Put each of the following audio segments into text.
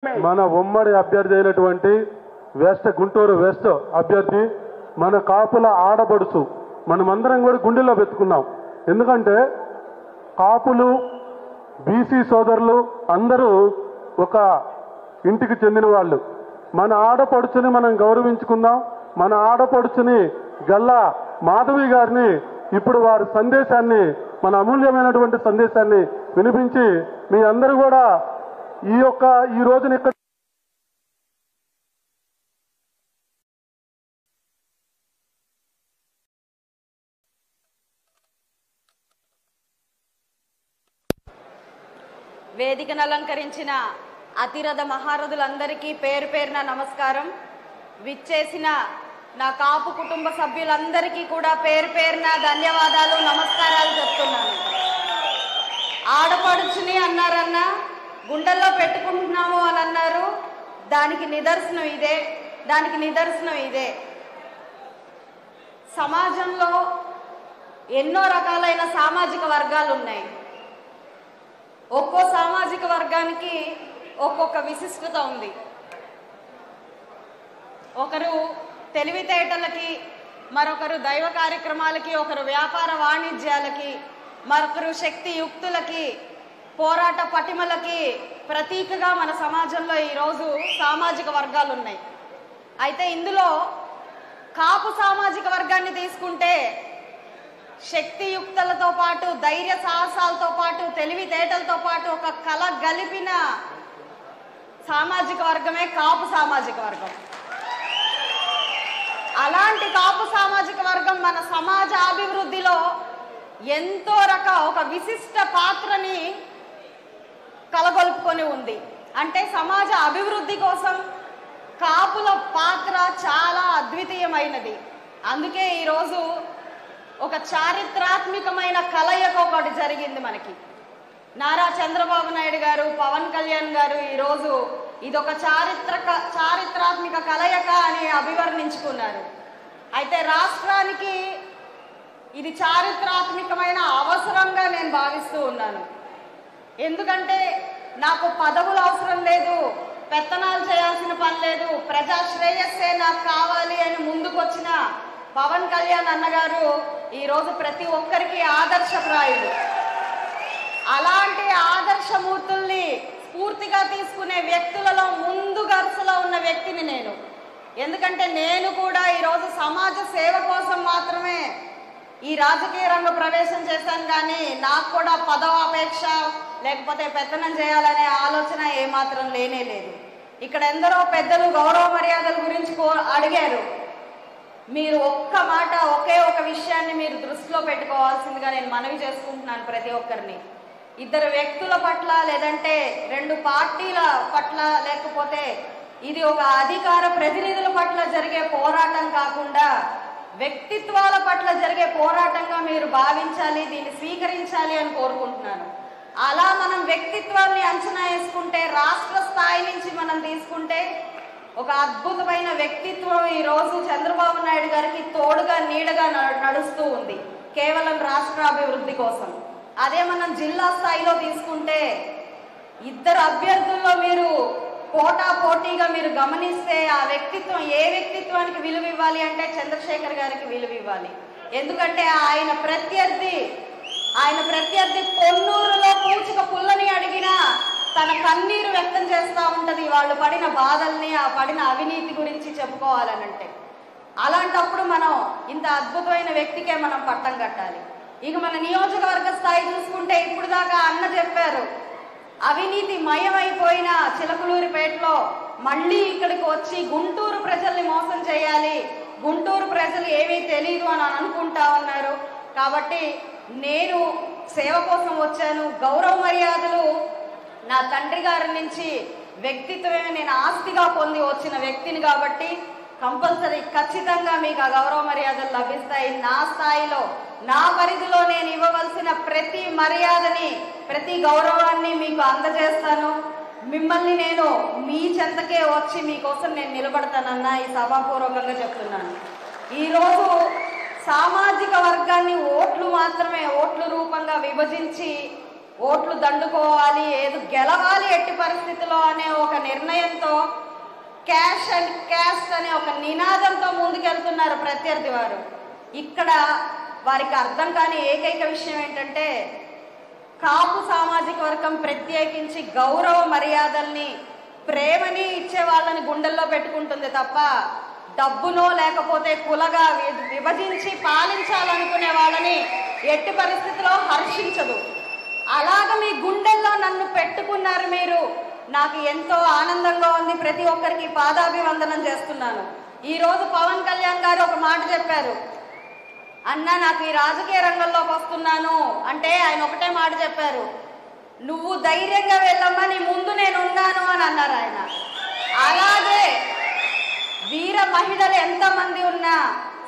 మన ఉమ్మడి అభ్యర్థి అయినటువంటి గుంటూరు వెస్ట్ అభ్యర్థి మన కాపుల ఆడబడుచు మనమందరం కూడా గుండెల్లో పెట్టుకున్నాం. ఎందుకంటే కాపులు బీసీ సోదరులు అందరూ ఒక ఇంటికి చెందిన వాళ్ళు. మన ఆడపడుచుని మనం గౌరవించుకుందాం. మన ఆడపడుచుని గల్లా మాధవి గారిని ఇప్పుడు వారి సందేశాన్ని, మన అమూల్యమైనటువంటి సందేశాన్ని వినిపించి మీ అందరూ కూడా ఈ రోజున ఇక్కడ వేదికను అలంకరించిన అతిరథ మహారథులందరికీ పేరు పేరున నమస్కారం. విచ్చేసిన నా కాపు కుటుంబ సభ్యులందరికీ కూడా పేరు పేరున ధన్యవాదాలు, నమస్కారాలు చెప్తున్నాను. ఆడపడుచుని అన్నారన్నా, గుండెల్లో పెట్టుకుంటున్నాము అని అన్నారు. దానికి నిదర్శనం ఇదే. సమాజంలో ఎన్నో రకాలైన సామాజిక వర్గాలు ఉన్నాయి. ఒక్కో సామాజిక వర్గానికి ఒక్కొక్క విశిష్టత ఉంది. ఒకరు తెలివితేటలకి, మరొకరు దైవ కార్యక్రమాలకి, ఒకరు వ్యాపార వాణిజ్యాలకి, మరొకరు శక్తి యుక్తులకి, పోరాట పటిమలకి ప్రతీకగా మన సమాజంలో ఈరోజు సామాజిక వర్గాలు ఉన్నాయి. అయితే ఇందులో కాపు సామాజిక వర్గాన్ని తీసుకుంటే శక్తియుక్తులతో పాటు, ధైర్య సాహసాలతో పాటు, తెలివితేటలతో పాటు ఒక కళ గలిపిన సామాజిక వర్గమే కాపు సామాజిక వర్గం. అలాంటి కాపు సామాజిక వర్గం మన సమాజ అభివృద్ధిలో ఎంతో ఒక విశిష్ట పాత్రని కలగొలుపుకొని ఉంది. అంటే సమాజ అభివృద్ధి కోసం కాపుల పాత్ర చాలా అద్వితీయమైనది. అందుకే ఈరోజు ఒక చారిత్రాత్మకమైన కలయిక ఒకటి జరిగింది మనకి. నారా చంద్రబాబు నాయుడు గారు, పవన్ కళ్యాణ్ గారు ఈరోజు ఇదొక చారిత్రాత్మక కలయిక అని అభివర్ణించుకున్నారు. అయితే రాష్ట్రానికి ఇది చారిత్రాత్మకమైన అవసరంగా నేను భావిస్తూ ఉన్నాను. ఎందుకంటే నాకు పదవులు అవసరం లేదు, పెత్తనాలు చేయాల్సిన పని లేదు, ప్రజా శ్రేయస్సే నాకు కావాలి అని ముందుకొచ్చిన పవన్ కళ్యాణ్ అన్నగారు ఈరోజు ప్రతి ఒక్కరికి ఆదర్శప్రాయుడు. అలాంటి ఆదర్శమూర్తుల్ని స్ఫూర్తిగా తీసుకునే వ్యక్తులలో ముందు వరుసలో ఉన్న వ్యక్తిని నేను. ఎందుకంటే నేను కూడా ఈరోజు సమాజ సేవ కోసం మాత్రమే ఈ రాజకీయ రంగ ప్రవేశం చేశాను. కానీ నాకు కూడా పదవాపేక్ష లేకపోతే పెత్తనం చేయాలనే ఆలోచన ఏమాత్రం లేనే లేదు. ఇక్కడ ఎందరో పెద్దలు గౌరవ మర్యాదల గురించి అడిగారు. మీరు ఒక్క మాట, ఒకే ఒక విషయాన్ని మీరు దృష్టిలో పెట్టుకోవాల్సిందిగా నేను మనవి చేసుకుంటున్నాను ప్రతి ఒక్కరిని. ఇద్దరు వ్యక్తుల పట్ల, లేదంటే రెండు పార్టీల పట్ల, లేకపోతే ఇది ఒక అధికార ప్రతినిధుల పట్ల జరిగే పోరాటం కాకుండా వ్యక్తిత్వాల పట్ల జరిగే పోరాటంగా మీరు భావించాలి, దీన్ని స్వీకరించాలి అని కోరుకుంటున్నాను. అలా మనం వ్యక్తిత్వాన్ని అంచనా వేసుకుంటే, రాష్ట్ర స్థాయి నుంచి మనం తీసుకుంటే ఒక అద్భుతమైన వ్యక్తిత్వం ఈరోజు చంద్రబాబు నాయుడు గారికి తోడుగా నీడగా నడుస్తూ ఉంది కేవలం రాష్ట్ర అభివృద్ధి కోసం. అదే మనం జిల్లా స్థాయిలో తీసుకుంటే ఇద్దరు అభ్యర్థుల్లో మీరు పోటాపోటీగా మీరు గమనిస్తే ఆ వ్యక్తిత్వం, ఏ వ్యక్తిత్వానికి విలువ ఇవ్వాలి అంటే చంద్రశేఖర్ గారికి విలువ ఇవ్వాలి. ఎందుకంటే ఆయన ప్రత్యర్థి పొన్నూరులో పూచిక పుల్లని అడిగినా తన కన్నీరు వ్యక్తం చేస్తూ ఉంటది. వాళ్ళు పడిన బాధల్ని, ఆ పడిన అవినీతి గురించి చెప్పుకోవాలనంటే. అలాంటప్పుడు మనం ఇంత అద్భుతమైన వ్యక్తికే మనం పట్టం కట్టాలి. ఇక మన నియోజకవర్గ స్థాయి చూసుకుంటే ఇప్పుడు దాకా అన్న చెప్పారు, అవినీతి మయమైపోయిన చిలకలూరిపేటలో మళ్ళీ ఇక్కడికి వచ్చి గుంటూరు ప్రజల్ని మోసం చేయాలి, గుంటూరు ప్రజలు ఏమీ తెలియదు అని అనుకుంటా ఉన్నారు. కాబట్టి నేను సేవ కోసం వచ్చాను. గౌరవ మర్యాదలు నా తండ్రి గారి నుంచి వ్యక్తిత్వమే నేను ఆస్తిగా పొంది వచ్చిన వ్యక్తిని కాబట్టి కంపల్సరీ ఖచ్చితంగా మీకు ఆ గౌరవ మర్యాదలు లభిస్తాయి. నా స్థాయిలో, నా పరిధిలో నేను ఇవ్వవలసిన ప్రతి మర్యాదని, ప్రతి గౌరవాన్ని మీకు అందజేస్తాను. మిమ్మల్ని నేను మీ చెంతకే వచ్చి మీకోసం నేను నిలబడతానన్నా ఈ సభాపూర్వకంగా చెప్తున్నాను. ఈరోజు సామాజిక వర్గాన్ని ఓట్ల రూపంగా విభజించి ఓట్లు దండుకోవాలి, ఏది గెలవాలి ఎట్టి పరిస్థితిలో అనే ఒక నిర్ణయంతో క్యాష్ అండ్ క్యాస్ట్ అనే ఒక నినాదంతో ముందుకెళ్తున్నారు ప్రత్యర్థి వారు. ఇక్కడ వారికి అర్థం కాని ఏకైక విషయం ఏంటంటే, కాపు సామాజిక వర్గం ప్రత్యేకించి గౌరవ మర్యాదల్ని ప్రేమని ఇచ్చే వాళ్ళని గుండెల్లో పెట్టుకుంటుంది తప్ప డబ్బునో లేకపోతే కులగా విభజించి పాలించాలనుకునే వాళ్ళని ఎట్టి పరిస్థితిలో హర్షించదు. అలాగ మీ గుండెల్లో నన్ను పెట్టుకున్నారు మీరు. నాకు ఎంతో ఆనందంగా ఉంది. ప్రతి ఒక్కరికి పాదాభివందనం చేస్తున్నాను. ఈరోజు పవన్ కళ్యాణ్ గారు ఒక మాట చెప్పారు, అన్న నాకు ఈ రాజకీయ రంగంలోకి వస్తున్నాను అంటే ఆయన ఒకటే మాట చెప్పారు, నువ్వు ధైర్యంగా వెళ్ళమ్మా, నీ ముందు నేను ఉన్నాను అని అన్నారు ఆయన. అలాగే వీర మహిళలు ఎంతమంది ఉన్నా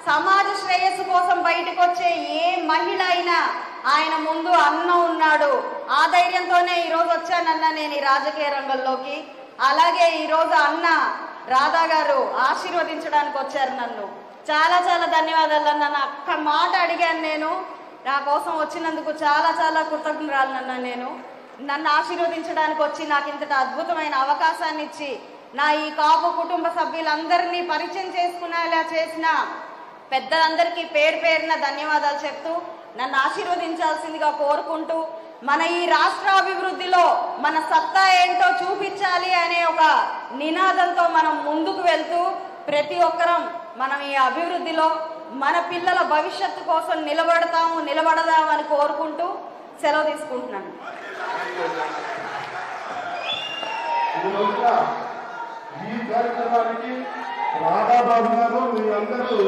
సమాజ శ్రేయస్సు కోసం బయటకు వచ్చే ఏ మహిళ అయినా ఆయన ముందు అన్న ఉన్నాడు. ఆ ధైర్యంతోనే ఈరోజు వచ్చానన్న నేను ఈ రాజకీయ రంగంలోకి. అలాగే ఈరోజు అన్న రాధా గారు ఆశీర్వదించడానికి వచ్చారు నన్ను. చాలా చాలా ధన్యవాదాలు అన్న. ఒక్క మాట అడిగాను నేను, నా కోసం వచ్చినందుకు చాలా చాలా కృతజ్ఞురాలన్నా. నేను నన్ను ఆశీర్వదించడానికి వచ్చి నాకు ఇంతటి అద్భుతమైన అవకాశాన్ని ఇచ్చి నా ఈ కాపు కుటుంబ సభ్యులందరినీ పరిచయం చేసుకునేలా చేసిన పెద్దలందరికీ పేరు పేరున ధన్యవాదాలు చెప్తూ నన్ను ఆశీర్వదించాల్సిందిగా కోరుకుంటూ, మన ఈ రాష్ట్ర అభివృద్ధిలో మన సత్తా ఏంటో చూపించాలి అనే ఒక నినాదంతో మనం ముందుకు వెళ్తూ ప్రతి ఒక్కరం మనం ఈ అభివృద్ధిలో మన పిల్లల భవిష్యత్తు కోసం నిలబడదామని కోరుకుంటూ సెలవు తీసుకుంటున్నాను. ఈ కార్యక్రమానికి రాధాబాబు గారు మీరందరూ